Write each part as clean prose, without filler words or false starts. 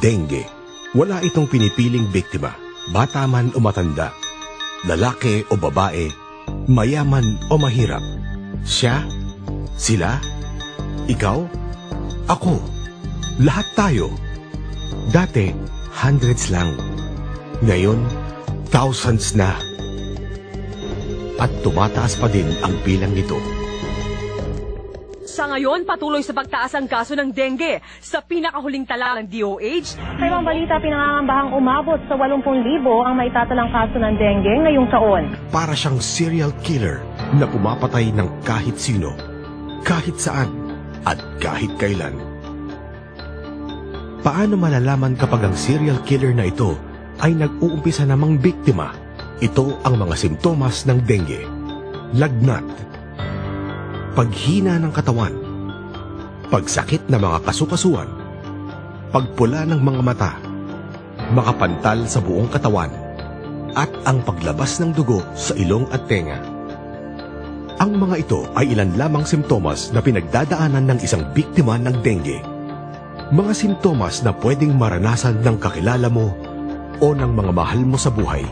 Dengue. Wala itong pinipiling biktima, bata man o matanda, lalaki o babae, mayaman o mahirap. Siya, sila, ikaw, ako, lahat tayo. Dati, hundreds lang. Ngayon, thousands na. At tumataas pa din ang bilang nito. Sa ngayon, patuloy sa pagtaas ang kaso ng dengue. Sa pinakahuling tala ng DOH, sa ibang balita, pinangangambahang umabot sa 80,000 ang maitatalang kaso ng dengue ngayong taon. Para siyang serial killer na pumapatay ng kahit sino, kahit saan, at kahit kailan. Paano malalaman kapag ang serial killer na ito ay nag-uumpisa namang biktima? Ito ang mga simptomas ng dengue. Lagnat, paghina ng katawan, pagsakit ng mga kasukasuan, pagpula ng mga mata, makapantal sa buong katawan, at ang paglabas ng dugo sa ilong at tenga. Ang mga ito ay ilan lamang simptomas na pinagdadaanan ng isang biktima ng dengue. Mga simptomas na pwedeng maranasan ng kakilala mo o ng mga mahal mo sa buhay.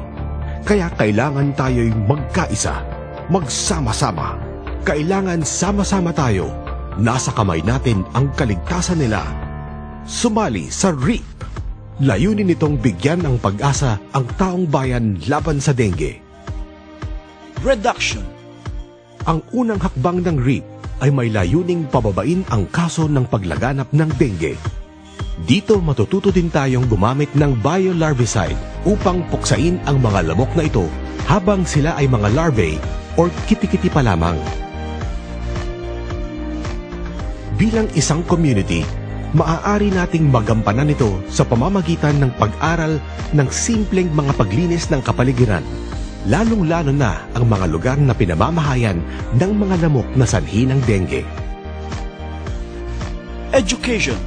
Kaya kailangan tayo'y magkaisa, magsama-sama. Kailangan sama-sama tayo. Nasa kamay natin ang kaligtasan nila. Sumali sa REAP. Layunin nitong bigyan ng pag-asa ang taong bayan laban sa dengue. Reduction. Ang unang hakbang ng REAP ay may layuning pababain ang kaso ng paglaganap ng dengue. Dito matututo din tayong gumamit ng biolarvicide upang puksain ang mga lamok na ito habang sila ay mga larvae or kiti-kiti pa lamang. Bilang isang community, maaari nating magampanan ito sa pamamagitan ng pag-aral ng simpleng mga paglinis ng kapaligiran, lalong-lalo na ang mga lugar na pinamamahayan ng mga lamok na sanhi ng dengue. Education.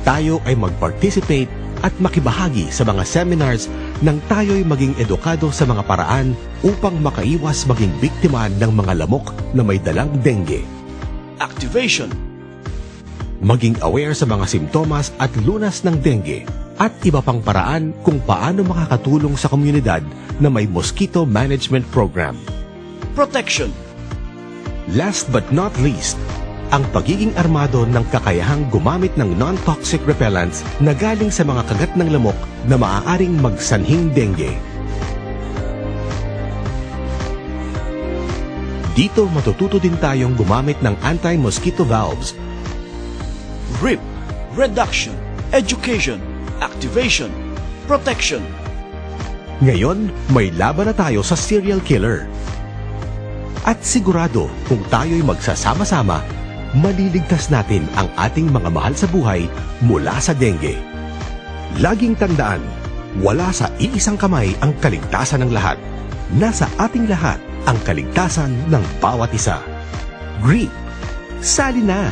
Tayo ay mag-participate at makibahagi sa mga seminars nang tayo'y maging edukado sa mga paraan upang makaiwas maging biktima ng mga lamok na may dalang dengue. Activation. Maging aware sa mga simptomas at lunas ng dengue at iba pang paraan kung paano makakatulong sa komunidad na may mosquito management program. Protection. Last but not least, ang pagiging armado ng kakayahang gumamit ng non-toxic repellents na galing sa mga kagat ng lamok na maaaring magsanhing dengue. Dito matututo din tayong gumamit ng anti-mosquito valves. REAP. Reduction. Education. Activation. Protection. Ngayon, may laban na tayo sa serial killer. At sigurado kung tayo'y magsasama-sama, maliligtas natin ang ating mga mahal sa buhay mula sa dengue. Laging tandaan, wala sa iisang kamay ang kaligtasan ng lahat. Nasa ating lahat ang kaligtasan ng bawat isa. REAP. Sali na!